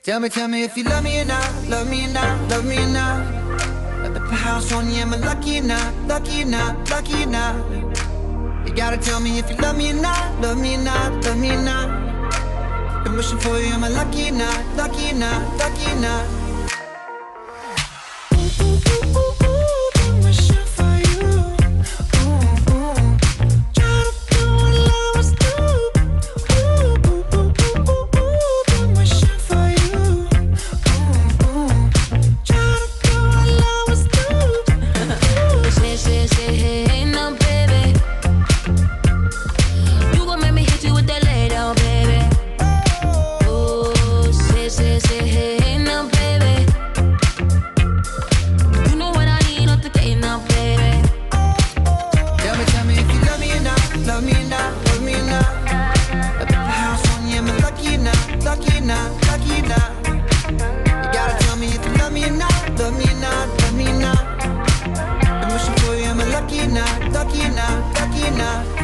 Tell me if you love me or not, love me or not, love me or not. Let me put a house on you, am I lucky or not, lucky or not, lucky or not? You gotta tell me if you love me or not, love me or not, love me or not. Been wishing for you, am I lucky or not, lucky or not, lucky or not? Lucky or not, lucky or not, lucky or not.